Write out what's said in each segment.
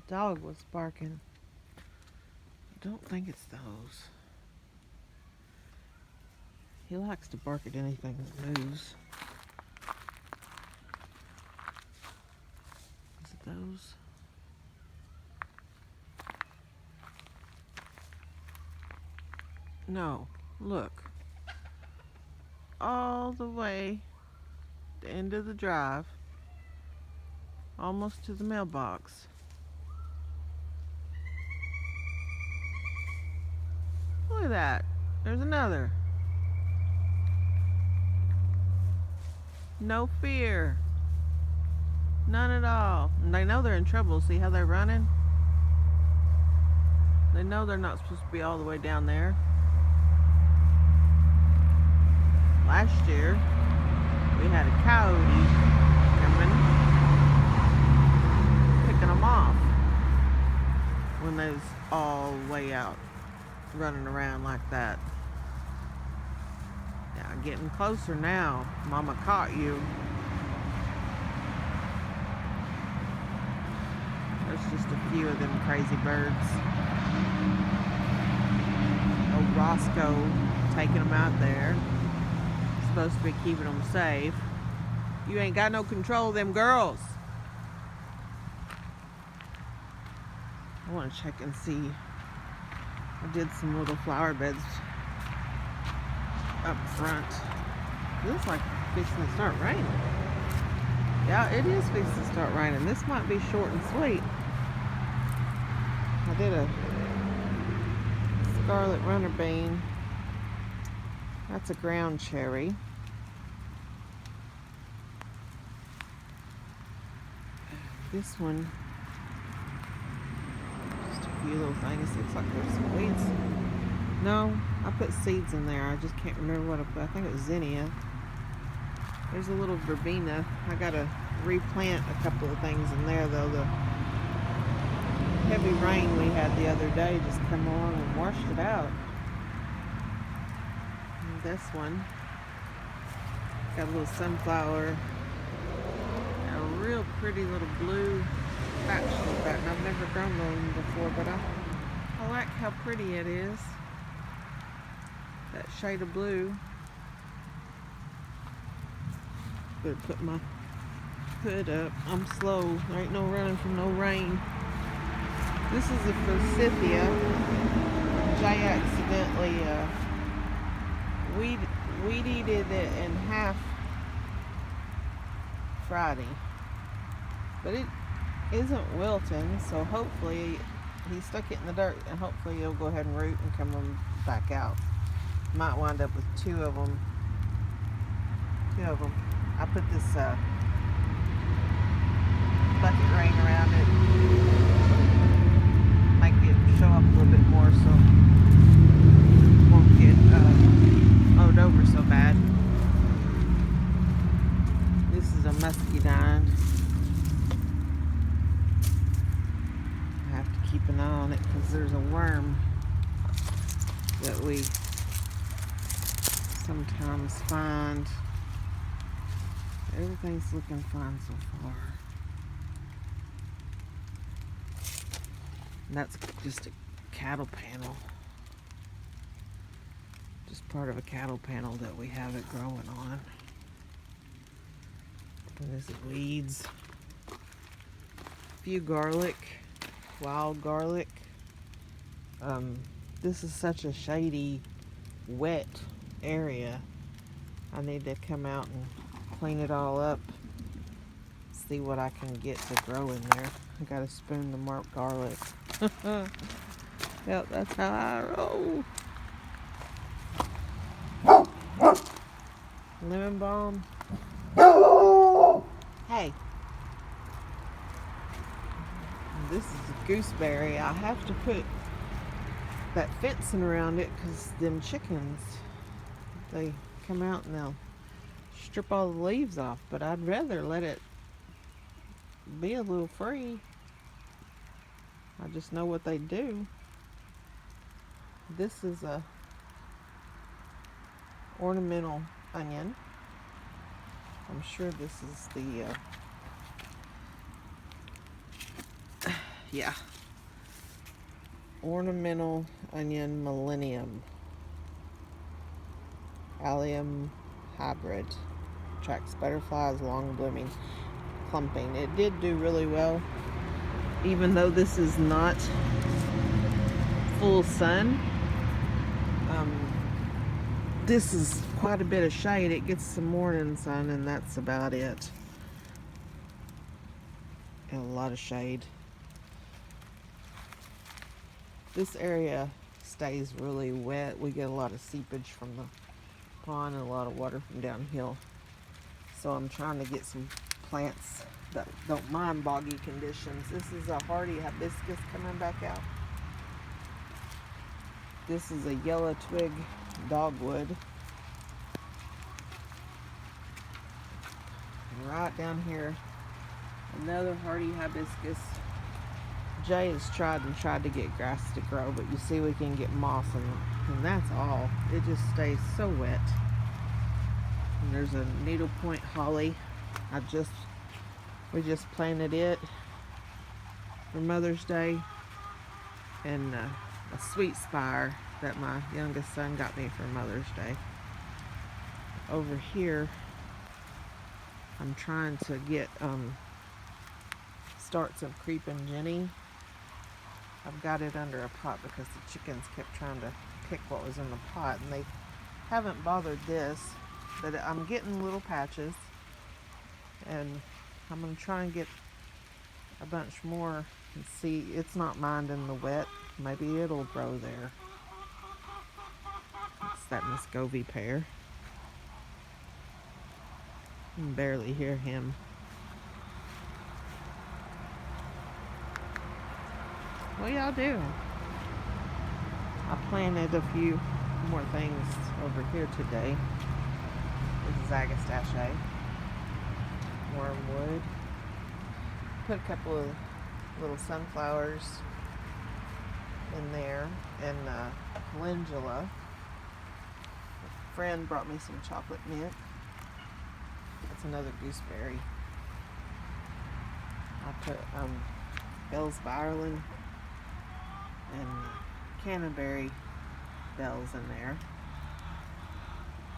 The dog was barking. I don't think it's those. He likes to bark at anything that moves. Is it those? No. Look. All the way the end of the drive. Almost to the mailbox. Look at that. There's another. No fear. None at all. And they know they're in trouble. See how they're running? They know they're not supposed to be all the way down there. Last year, we had a coyote coming, picking them off when they was all way out running around like that. Yeah, getting closer now. Mama caught you. There's just a few of them crazy birds. Old Roscoe taking them out there. Supposed to be keeping them safe. You ain't got no control of them girls. I want to check and see. I did some little flower beds up front. It looks like it's fixing to start raining. Yeah, it is fixing to start raining. This might be short and sweet. I did a scarlet runner bean. That's a ground cherry. This one, just a few little things. Looks like there's some weeds. No, I put seeds in there. I just can't remember what I put. I think it was zinnia. There's a little verbena. I gotta replant a couple of things in there though. The heavy rain we had the other day just come along and washed it out. And this one got a little sunflower and a real pretty little blue bachelor button. I've never grown one before, but I like how pretty it is. That shade of blue. Better put my hood up. I'm slow. There ain't no running from no rain. This is a forsythia. Jay accidentally weeded it in half Friday. But it isn't wilting, so hopefully he stuck it in the dirt and hopefully it'll go ahead and root and come back out. Might wind up with two of them. I put this bucket rain around it. Make it show up a little bit more so it won't get mowed over so bad. This is a muscadine. I have to keep an eye on it because there's a worm that we sometimes find. Everything's looking fine so far. And that's just a cattle panel. Just part of a cattle panel that we have it growing on. And this is weeds. A few garlic, wild garlic. This is such a shady, wet area. I need to come out and clean it all up. See what I can get to grow in there. I got a spoon to mark garlic. Yep, that's how I roll. Lemon balm. Hey. This is a gooseberry. I have to put that fencing around it because them chickens, they come out and they'll strip all the leaves off, but I'd rather let it be a little free. I just know what they do. This is a ornamental onion. I'm sure this is the Yeah. Ornamental onion millennium. Allium hybrid. Attracts butterflies, long blooming, clumping. It did do really well, even though this is not full sun. This is quite a bit of shade. It gets some morning sun, and that's about it. And a lot of shade. This area stays really wet. We get a lot of seepage from the pond and a lot of water from downhill. So I'm trying to get some plants that don't mind boggy conditions. This is a hardy hibiscus coming back out. This is a yellow twig dogwood. And right down here, another hardy hibiscus. Jay has tried to get grass to grow, but you see we can get moss, and that's all. It just stays so wet. And there's a needlepoint holly. We just planted it for Mother's Day, and a sweet spire that my youngest son got me for Mother's Day. Over here, I'm trying to get start some creeping Jenny. I've got it under a pot because the chickens kept trying to pick what was in the pot, and they haven't bothered this, but I'm getting little patches, and I'm going to try and get a bunch more and see. It's not minding the wet. Maybe it'll grow there. It's that Muscovy pear. You can barely hear him. What y'all doing? I planted a few more things over here today. This is Agastache, wormwood. Put a couple of little sunflowers in there, and calendula. A friend brought me some chocolate mint. That's another gooseberry. I put bells of Ireland and canterbury bells in there.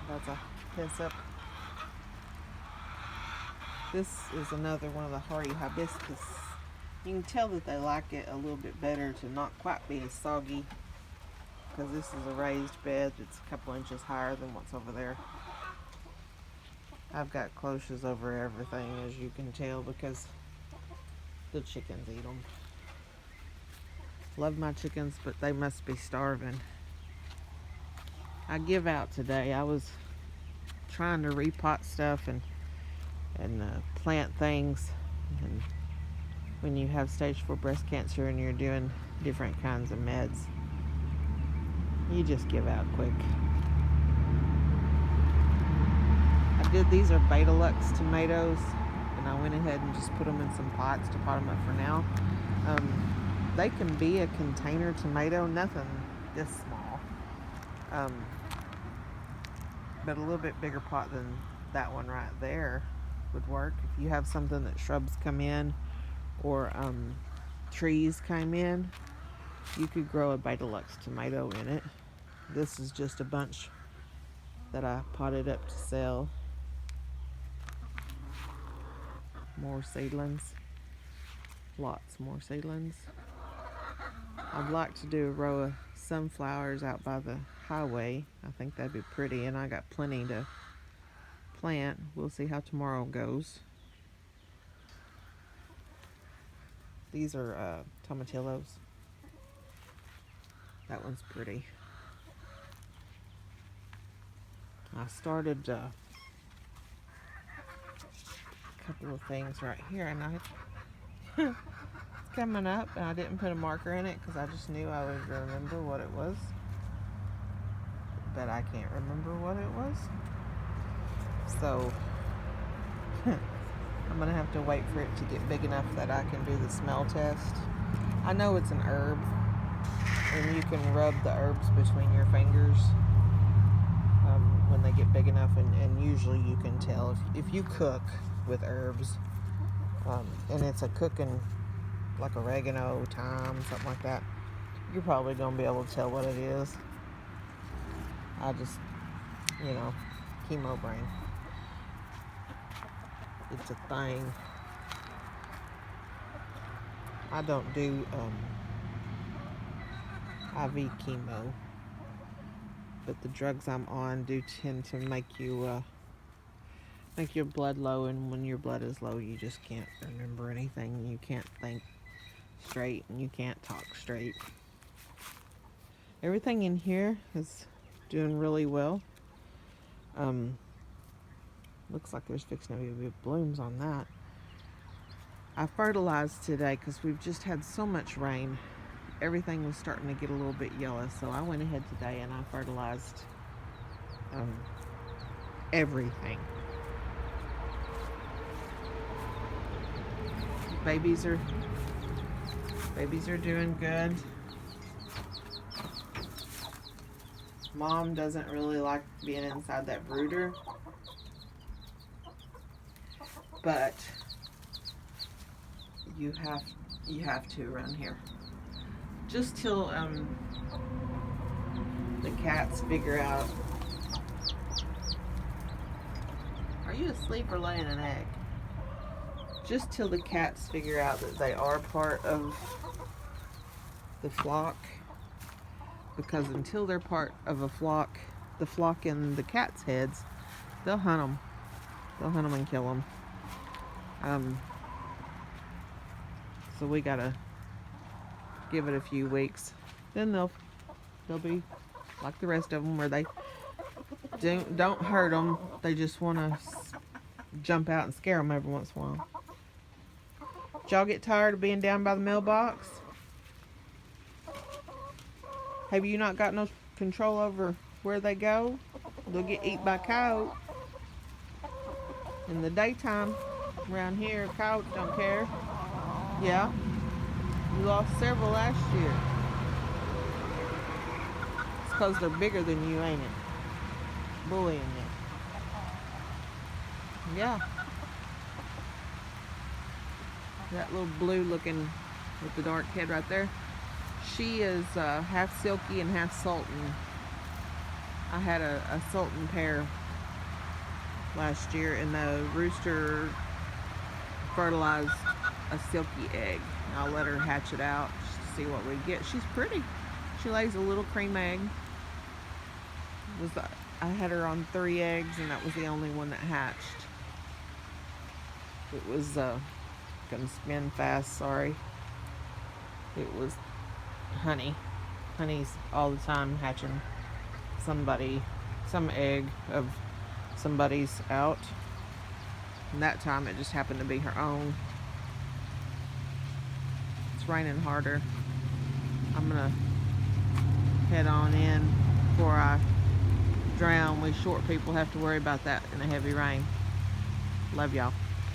That's a hyssop. This is another one of the hardy hibiscus. You can tell that they like it a little bit better to not quite be as soggy, because this is a raised bed. It's a couple inches higher than what's over there. I've got cloches over everything, as you can tell, because the chickens eat them. Love my chickens, but they must be starving. I give out today. I was trying to repot stuff and plant things. And when you have stage 4 breast cancer and you're doing different kinds of meds, you just give out quick. These are Betalux tomatoes, and I went ahead and just put them in some pots to pot them up for now. They can be a container tomato, nothing this small, but a little bit bigger pot than that one right there would work. If you have something that shrubs come in, or trees came in, you could grow a Betalux tomato in it. This is just a bunch that I potted up to sell. More seedlings. Lots more seedlings. I'd like to do a row of sunflowers out by the highway. I think that'd be pretty, and I got plenty to plant. We'll see how tomorrow goes. These are tomatillos. That one's pretty. I started a couple of things right here, and it's coming up, and I didn't put a marker in it because I just knew I would remember what it was, but I can't remember what it was, so I'm gonna have to wait for it to get big enough that I can do the smell test. I know it's an herb, and you can rub the herbs between your fingers when they get big enough, and usually you can tell if you cook with herbs, and it's a cooking like oregano, thyme, something like that. You're probably gonna be able to tell what it is. I just, you know, chemo brain. It's a thing. I don't do IV chemo, but the drugs I'm on do tend to make your blood low, and when your blood is low, you just can't remember anything. You can't think straight, and you can't talk straight. Everything in here is doing really well. Looks like there's fixing to be blooms on that. I fertilized today because we've just had so much rain. Everything was starting to get a little bit yellow, so I went ahead today and I fertilized everything. Babies are doing good. Mom doesn't really like being inside that brooder, but you have to around here. Just till the cats figure out. Are you asleep or laying an egg? Just till the cats figure out that they are part of the flock. Because until they're part of a flock, the flock in the cats' heads, they'll hunt them. They'll hunt them and kill them. So we gotta give it a few weeks. Then they'll be like the rest of them, where they don't hurt them. They just want to jump out and scare them every once in a while. Did y'all get tired of being down by the mailbox? Have you not got no control over where they go? They'll get eaten by coyotes. In the daytime, around here, coyotes don't care. Yeah. You lost several last year. It's because they're bigger than you, ain't it? Bullying you. Yeah. That little blue looking with the dark head right there. She is half silky and half sultan. I had a sultan pair last year, and the rooster fertilized a silky egg. I'll let her hatch it out to see what we get. She's pretty. She lays a little cream egg. I had her on 3 eggs, and that was the only one that hatched. It was gonna spin fast. Sorry. It was honey. Honey's all the time hatching some egg of somebody's out. And that time it just happened to be her own. It's raining harder. I'm gonna head on in before I drown. We short people have to worry about that in a heavy rain. Love y'all.